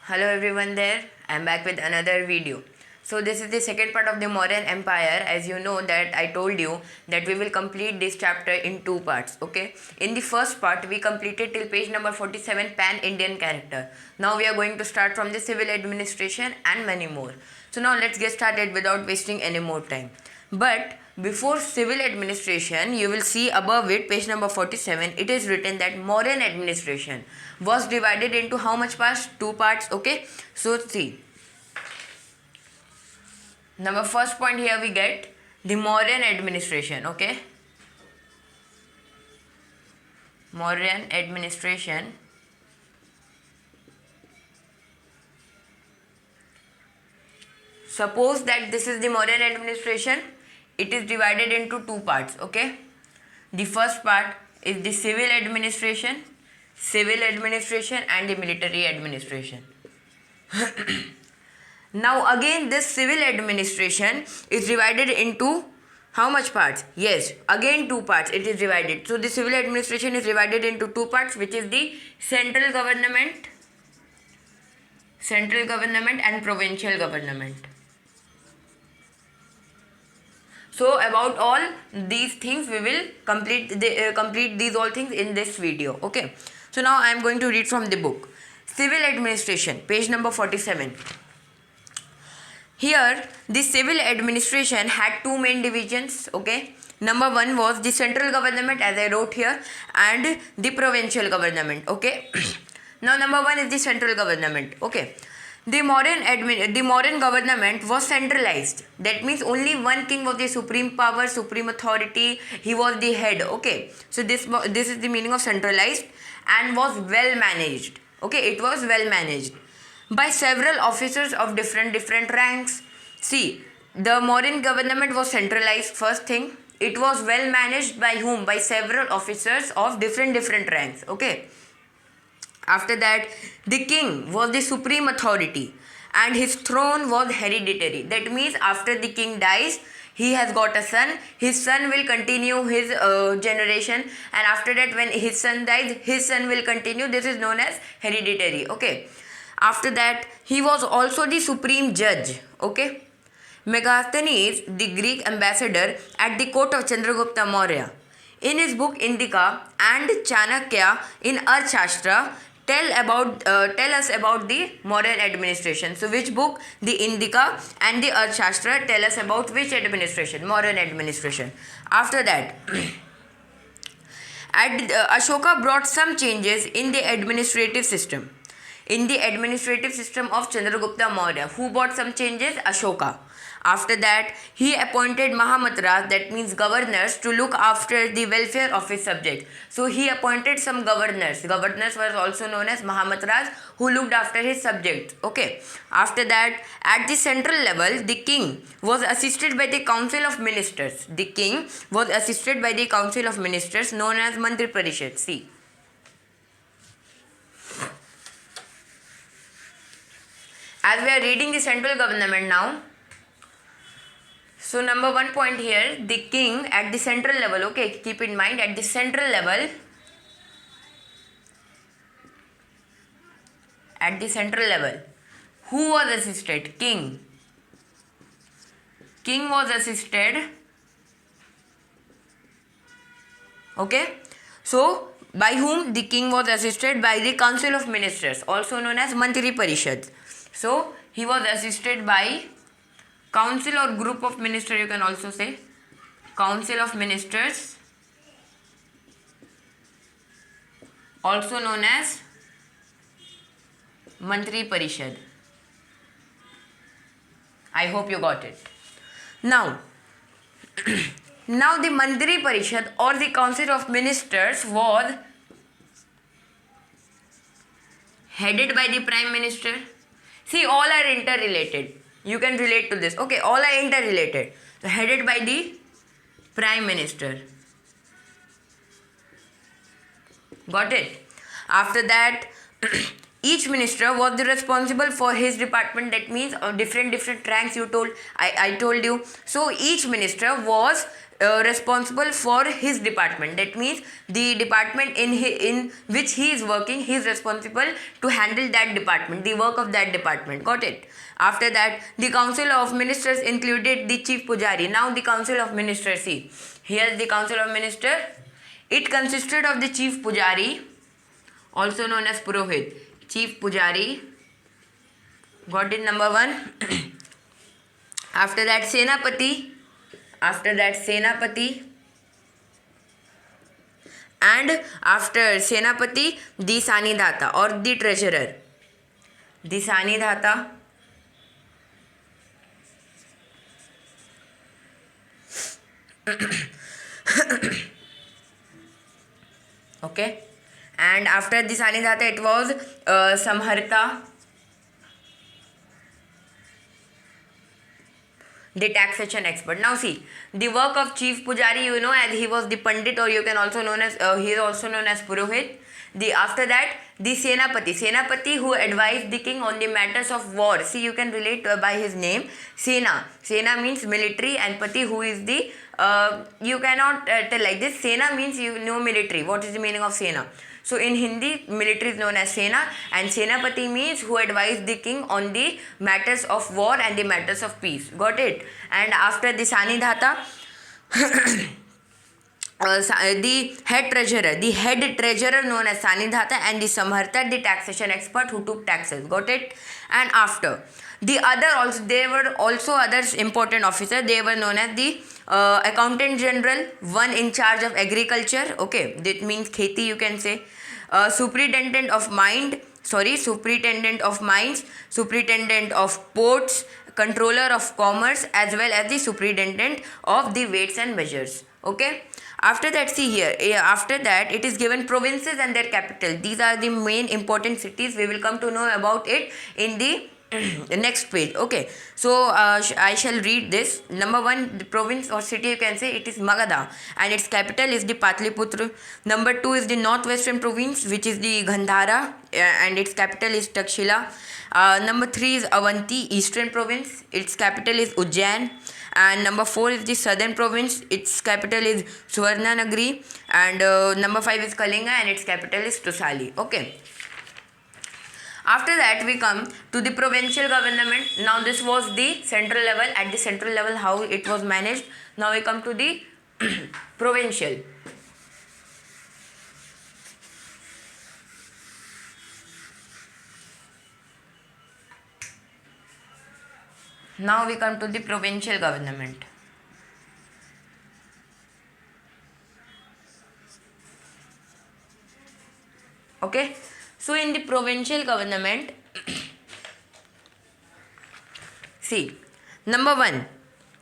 Hello everyone there, I am back with another video. So this is the second part of the Mauryan Empire. As you know that I told you that we will complete this chapter in two parts, okay? In the first part we completed till page number 47 Pan-Indian character. Now we are going to start from the civil administration and many more. So now let's get started without wasting any more time. But before civil administration, you will see above it, page number 47, it is written that Mauryan administration was divided into how much parts? Two parts, okay? So see, number first point here we get the Mauryan administration, okay? Mauryan administration suppose that this is the Mauryan administration. It is divided into two parts, okay? The first part is the civil administration and the military administration. Now again this civil administration is divided into how much parts? Yes, again two parts it is divided. So the civil administration is divided into two parts, which is the central government and provincial government. So about all these things we will complete these all things in this video, okay? So now I am going to read from the book. Civil administration, page number 47. Here the civil administration had two main divisions, okay? Number one was the central government, as I wrote here, and the provincial government, okay? Now number one is the central government, okay? The Mauryan government was centralized. That means only one king was the supreme power, supreme authority. He was the head. Okay. So this is the meaning of centralized, and was well managed. Okay. It was well managed by several officers of different ranks. See, the Mauryan government was centralized. First thing, it was well managed by whom? By several officers of different ranks. Okay. After that, the king was the supreme authority and his throne was hereditary. That means after the king dies, he has got a son. His son will continue his generation, and after that when his son dies, his son will continue. This is known as hereditary. Okay. After that, he was also the supreme judge. Okay. Megasthenes, the Greek ambassador at the court of Chandragupta Maurya, in his book Indika and Chanakya in Arthashastra, tell us about the Mauryan administration. So which book? The Indika and the Arthashastra tell us about which administration? Mauryan administration. After that, Ashoka brought some changes in the administrative system. In the administrative system of Chandragupta Maurya, who brought some changes? Ashoka. After that, he appointed Mahamatras, that means governors, to look after the welfare of his subjects. So he appointed some governors. Governors were also known as Mahamatras, who looked after his subjects. Okay. After that, at the central level, the king was assisted by the council of ministers. The king was assisted by the council of ministers known as Mantri Parishad. See. As we are reading the central government now, so number one point here, the king at the central level, okay, keep in mind at the central level, who was assisted? King. King was assisted, okay. So by whom? The king was assisted by the council of ministers, also known as Mantri Parishad. So he was assisted by council or group of ministers, you can also say council of ministers, also known as Mantri Parishad. I hope you got it. Now the Mantri Parishad or the council of ministers was headed by the prime minister. See, all are interrelated. You can relate to this. Okay, all are interrelated. So headed by the prime minister. Got it? After that, each minister was responsible for his department. That means different ranks. I told you. So each minister was responsible for his department. That means the department in which he is working, he is responsible to handle that department, the work of that department. Got it? After that, the council of ministers included the chief pujari. Now the council of ministers, see here the council of minister, it consisted of the chief pujari, also known as purohit. Chief pujari, got it, number 1. After that senapati, and after senapati, the sanidhata or the treasurer, the sanidhata. Okay, and after the sanidhata it was samharta, the taxation expert. Now see the work of chief pujari, as he was the pandit, or you can also known as he is also known as purohit. After that, the senapati who advised the king on the matters of war. See, you can relate by his name. Sena means military, and pati who is the you cannot tell like this. Sena means you know military. What is the meaning of Sena? So in Hindi, military is known as Sena, and Senapati means who advised the king on the matters of war and the matters of peace. Got it? And after the Sanidhata, the head treasurer known as Sanidhata, and the Samharta, the taxation expert who took taxes. Got it? And after the other also, there were also other important officers. They were known as the accountant general, one in charge of agriculture. Okay, that means kheti, you can say. Superintendent of mines, superintendent of ports, controller of commerce, as well as the superintendent of the weights and measures. Okay. After that, see here, after that it is given provinces and their capital. These are the main important cities. We will come to know about it in the next page. Okay, so I shall read this. Number 1, the province or city, you can say it is Magadha, and its capital is the Patliputra. Number 2 is the northwestern province, which is the Gandhara, and its capital is Takshila. Number 3 is Avanti, eastern province, its capital is Ujjain. And number 4 is the southern province, its capital is Suvarnanagri. And number 5 is Kalinga, and its capital is Tosali. Okay. After that, we come to the provincial government. Now this was the central level. At the central level, how it was managed. Now we come to the provincial. Now we come to the provincial government. Okay. So in the provincial government, see, number 1,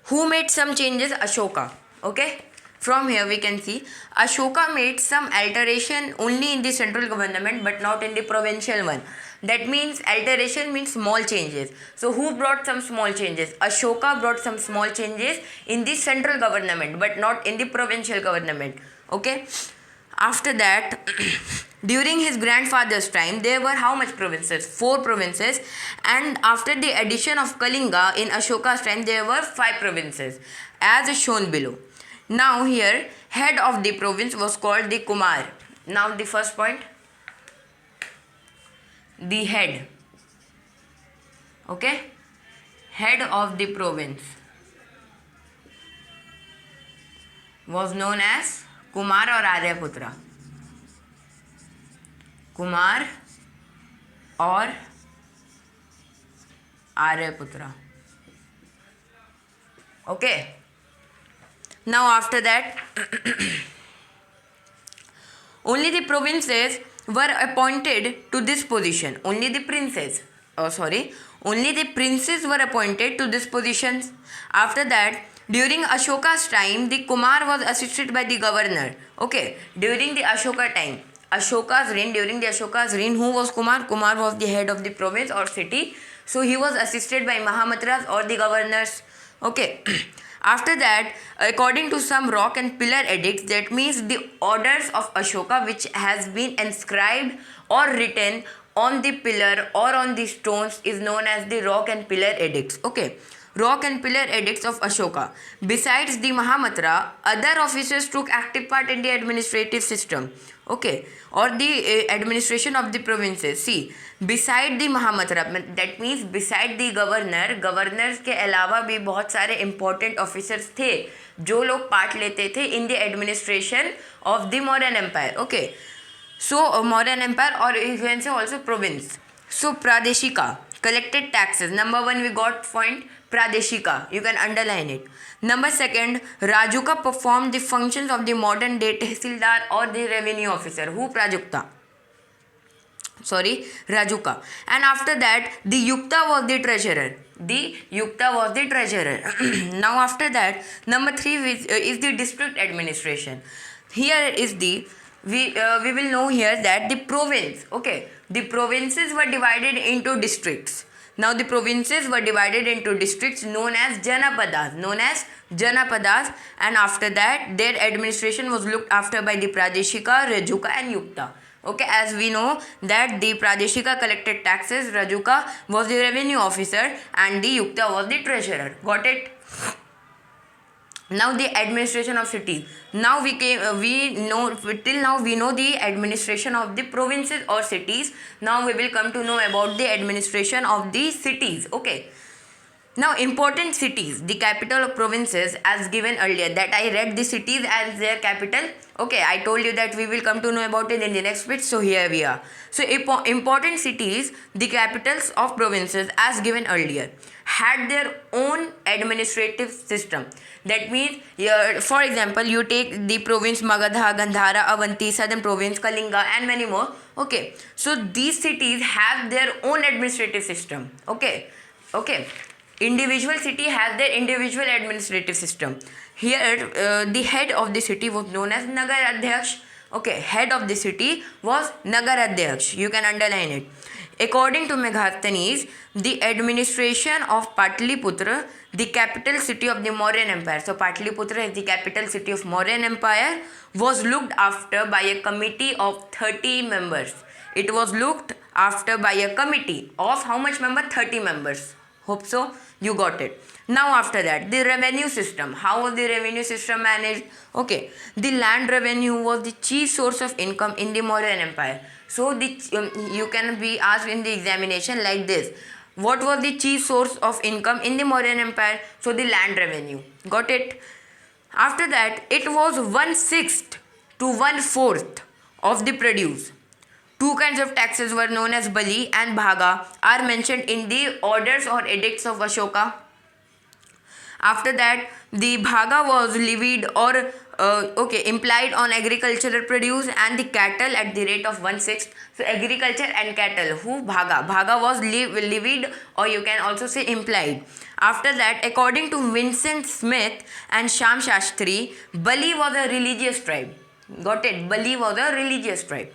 who made some changes? Ashoka. Okay. From here we can see Ashoka made some alteration only in the central government, but not in the provincial one. That means alteration means small changes. So who brought some small changes? Ashoka brought some small changes in the central government, but not in the provincial government. Okay. After that, during his grandfather's time, there were how much provinces? 4 provinces. And after the addition of Kalinga in Ashoka's time, there were 5 provinces, as shown below. Now here, head of the province was called the Kumar. Now the first point, the head. Okay, head of the province was known as Kumar or Aryaputra. Kumar or Aryaputra. Okay. Now after that, only the provinces were appointed to this position. Only the princes were appointed to this positions. After that, during Ashoka's time, the Kumar was assisted by the governor. Okay, during the Ashoka time, during the Ashoka's reign, who was Kumar? Kumar was the head of the province or city. So he was assisted by Mahamatras or the governors. Okay. After that, according to some rock and pillar edicts, that means the orders of Ashoka which has been inscribed or written on the pillar or on the stones is known as the rock and pillar edicts. Okay, rock and pillar edicts of Ashoka. Besides the Mahamatra, other officers took active part in the administrative system. Okay, or the administration of the provinces. See, beside the Mahamatra, that means beside the governor, governors के अलावा भी बहुत सारे important officers थे जो लोग part लेते थे in the administration of the Mauryan Empire. Okay, so Mauryan Empire, or you can say also province. So Pradeshika collected taxes. Number one, we got point Pradeshika. You can underline it. Number second, Rajuka performed the functions of the modern day Tehsildar or the revenue officer. Who? Prajuka. Sorry, Rajuka. And after that, the Yukta was the treasurer. The Yukta was the treasurer. Now after that, number three is the district administration. Here is the we will know here that the province. Okay, the provinces were divided into districts. Now the provinces were divided into districts known as Janapadas, and after that their administration was looked after by the Pradeshika, Rajuka and Yukta. Okay, as we know that the Pradeshika collected taxes, Rajuka was the revenue officer and the Yukta was the treasurer. Got it? Now the administration of cities. Now we know the administration of the provinces or cities. Now we will come to know about the administration of the cities. Okay. Now important cities, the capital of provinces as given earlier, that I read the cities as their capital. Okay, I told you that we will come to know about it in the next bit. So here we are. So important cities, the capitals of provinces as given earlier, had their own administrative system. That means, for example, you take the province Magadha, Gandhara, Avanti, Southern province, Kalinga and many more. Okay, so these cities have their own administrative system. Okay. Individual city has their individual administrative system. Here, the head of the city was known as Nagar Adhyaksh. Okay, head of the city was Nagar Adhyaksh. You can underline it. According to Megharthanes, the administration of Patliputra, the capital city of the Mauryan Empire. So Patliputra is the capital city of Mauryan Empire, was looked after by a committee of 30 members. It was looked after by a committee of how much members? 30 members. Hope so. You got it. Now after that, the revenue system. How was the revenue system managed? Okay, the land revenue was the chief source of income in the Mauryan Empire. So you can be asked in the examination like this. What was the chief source of income in the Mauryan Empire? So the land revenue. Got it? After that, it was 1/6 to 1/4 of the produce. Two kinds of taxes were known as Bali and Bhaga are mentioned in the orders or edicts of Ashoka. After that, the Bhaga was levied or implied on agricultural produce and the cattle at the rate of 1/6. So agriculture and cattle, who? Bhaga was levied, or you can also say implied. After that, according to Vincent Smith and Sham Shastri, Bali was a religious tribe. Got it? Bali was a religious tribe.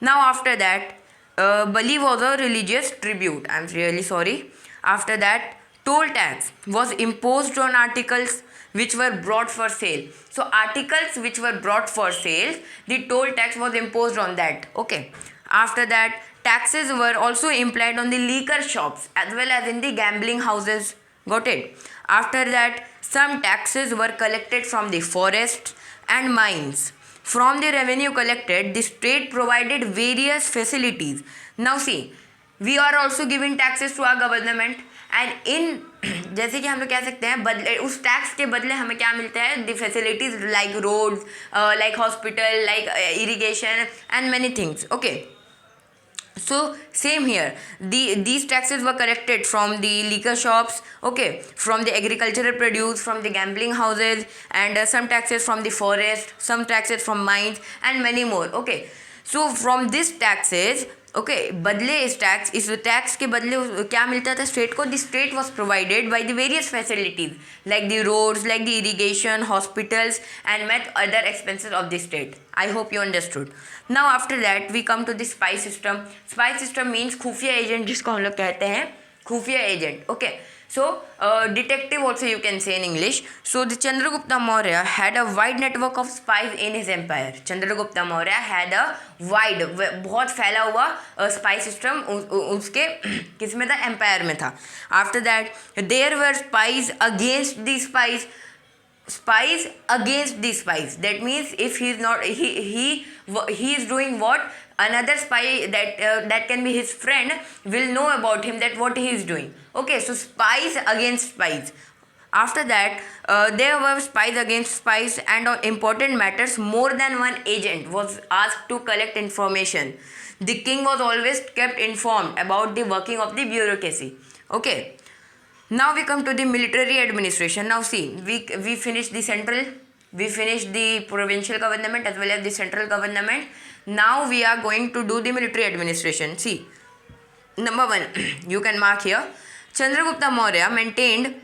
Now after that, Bali was a religious tribute. I'm really sorry. After that, toll tax was imposed on articles which were brought for sale. So articles which were brought for sale, the toll tax was imposed on that. Okay. After that, taxes were also implied on the liquor shops as well as in the gambling houses. Got it? After that, some taxes were collected from the forests and mines. From the revenue collected, the state provided various facilities. Now see, we are also giving taxes to our government, and in जैसे कि हम लोग कह सकते हैं बदले उस tax के बदले हमें क्या मिलता है? The facilities like roads, like hospital, like irrigation and many things. Okay. So same here, these taxes were collected from the liquor shops, okay, from the agricultural produce, from the gambling houses, and some taxes from the forest, some taxes from mines and many more. Okay, so from these taxes, okay, बदले इस tax के बदले क्या मिलता था state को? The state was provided by the various facilities like the roads, like the irrigation, hospitals and met other expenses of the state. I hope you understood. Now after that we come to the spy system. Spy system means खुफिया agent जिसको हम लोग कहते हैं. खुफिया agent. Okay, so detective also you can say in English. So the Chandragupta Maurya had a wide network of spies in his empire. Chandragupta Maurya had a wide, बहुत फैला हुआ spy system उसके किसमें था, empire में था. After that there were spies against the spies, spies against the spies. That means if he is not, he is doing what, another spy that can be his friend will know about him, that what he is doing. Okay, so spies against spies. After that there were spies against spies, and on important matters more than one agent was asked to collect information. The king was always kept informed about the working of the bureaucracy. Okay, now we come to the military administration. Now see, we finished the central, we finished the provincial government as well as the central government. Now we are going to do the military administration. See, number one, you can mark here. Chandragupta Maurya maintained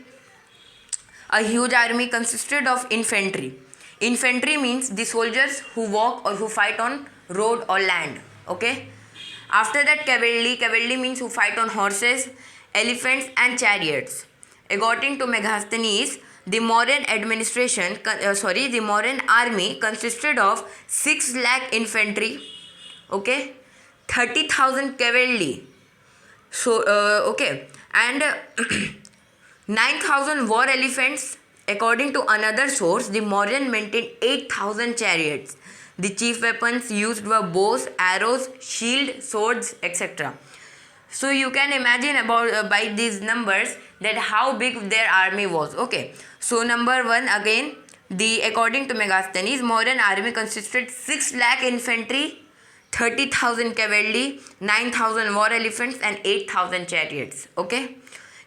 a huge army consisted of infantry. Infantry means the soldiers who walk or who fight on road or land. Okay. After that, cavalry. Cavalry means who fight on horses, elephants and chariots. According to Megasthenes, the Mauryan the Mauryan army consisted of 6 lakh infantry, okay, 30,000 cavalry, so okay, and 9,000 war elephants. According to another source, the Mauryan maintained 8,000 chariots. The chief weapons used were bows, arrows, shield, swords, etc. So you can imagine about by these numbers that how big their army was. Okay, so number one again, the according to Megasthenes, Mauryan army consisted 6 lakh infantry, 30,000 cavalry, 9,000 war elephants and 8,000 chariots. Okay,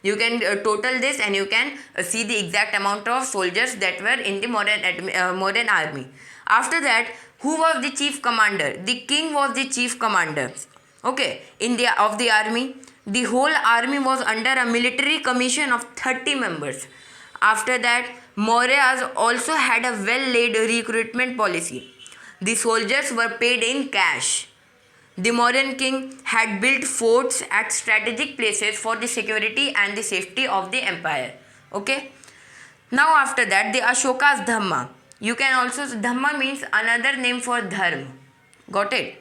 you can total this and you can see the exact amount of soldiers that were in the Mauryan army. After that, who was the chief commander? The king was the chief commander. Okay, in the of the army, the whole army was under a military commission of 30 members. After that, Mauryas also had a well-laid recruitment policy. The soldiers were paid in cash. The Mauryan king had built forts at strategic places for the security and the safety of the empire. Okay. Now after that, the Ashoka's Dhamma. You can also, Dhamma means another name for Dharma. Got it?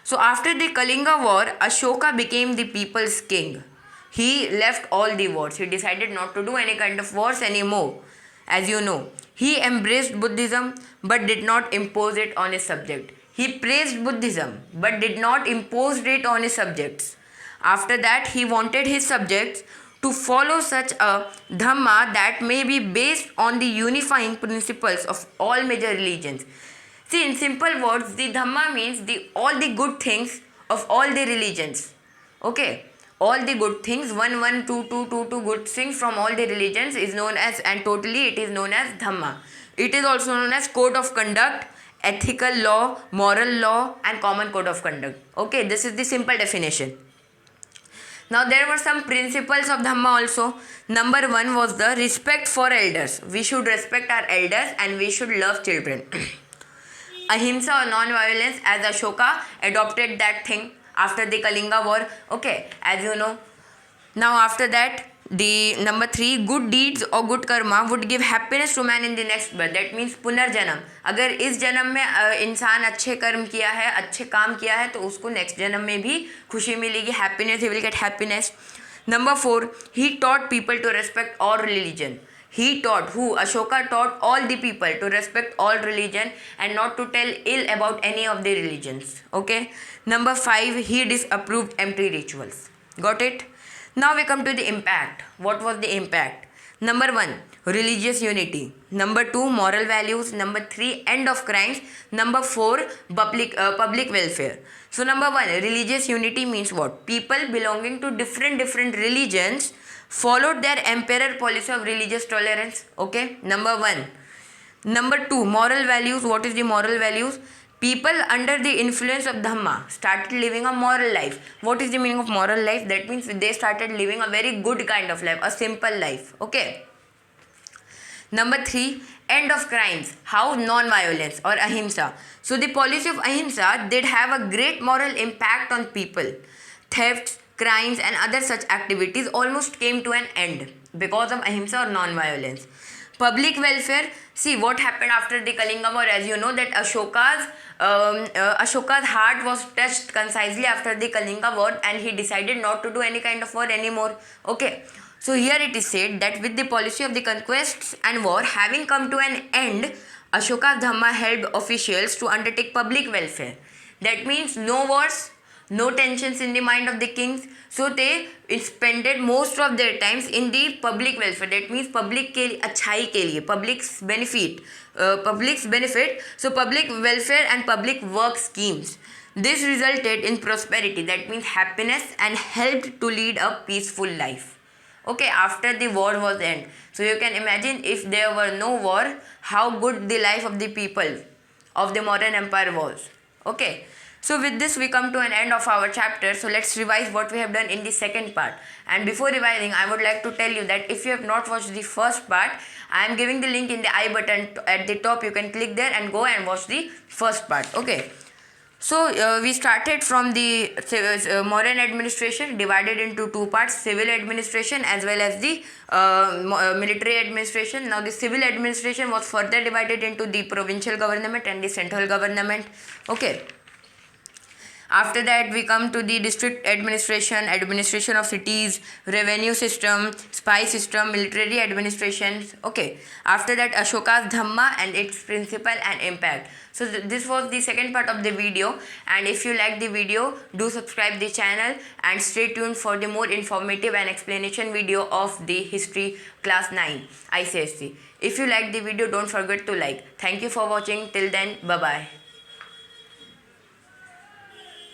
So after the Kalinga war, Ashoka became the people's king. He left all the wars. He decided not to do any kind of wars anymore. As you know, he embraced Buddhism but did not impose it on his subject. He praised Buddhism but did not impose it on his subjects. After that, he wanted his subjects to follow such a Dhamma that may be based on the unifying principles of all major religions. See, in simple words, the Dhamma means all the good things of all the religions. Okay, all the good things, 1 1 2 2 2 2 good things from all the religions is known as, and totally it is known as Dhamma. It is also known as code of conduct, ethical law, moral law and common code of conduct. Okay, this is the simple definition. Now there were some principles of Dhamma also. Number one was the respect for elders. We should respect our elders and we should love children. Ahimsa or non-violence, as Ashoka adopted that thing after the Kalinga war. Okay, as you know. Now after that, the number 3, good deeds or good karma would give happiness to man in the next birth. That means पुनर्जन्म. अगर इस जन्म में इंसान अच्छे कर्म किया है, अच्छे काम किया है, तो उसको नेक्स्ट जन्म में भी खुशी मिलेगी, happiness, he will get happiness. Number 4, he taught people to respect all religion. He taught, who? Ashoka taught all the people to respect all religion and not to tell ill about any of the religions. Okay. Number 5, he disapproved empty rituals. Got it? Now we come to the impact. What was the impact? Number 1, religious unity. Number 2, moral values. Number 3, end of crimes. Number 4, public welfare. So number 1, religious unity means what? People belonging to different religions followed their emperor policy of religious tolerance. Okay, number 1. Number 2, moral values. What is the moral values? People under the influence of Dhamma started living a moral life. What is the meaning of moral life? That means they started living a very good kind of life, a simple life. Okay. Number 3, end of crimes. How? Non-violence or ahimsa. So the policy of ahimsa did have a great moral impact on people. Thefts, crimes and other such activities almost came to an end because of ahimsa or non-violence. Public welfare, see what happened after the Kalinga War. As you know that Ashoka's heart was touched concisely after the Kalinga War, and he decided not to do any kind of war anymore. Okay, so here it is said that with the policy of the conquests and war having come to an end, Ashoka's Dhamma helped officials to undertake public welfare. That means no wars, no tensions in the mind of the kings. So they spended most of their times in the public welfare. That means public के लिए अच्छाई के लिए, public's benefit. So public welfare and public work schemes. This resulted in prosperity. That means happiness and helped to lead a peaceful life. Okay, after the war was end. So you can imagine if there were no war, how good the life of the people of the Mauryan Empire was. Okay. So with this we come to an end of our chapter. So let's revise what we have done in the second part. And before revising, I would like to tell you that if you have not watched the first part, I am giving the link in the I button at the top. You can click there and go and watch the first part. Okay. So we started from the Mauryan administration, divided into two parts: civil administration as well as the military administration. Now the civil administration was further divided into the provincial government and the central government. Okay. After that we come to the district administration, administration of cities, revenue system, spy system, military administration. Okay. After that Ashoka's Dhamma and its principle and impact. So this was the second part of the video, and if you like the video, do subscribe the channel and stay tuned for the more informative and explanation video of the history class 9 ICSE. If you like the video, don't forget to like. Thank you for watching. Till then, bye bye.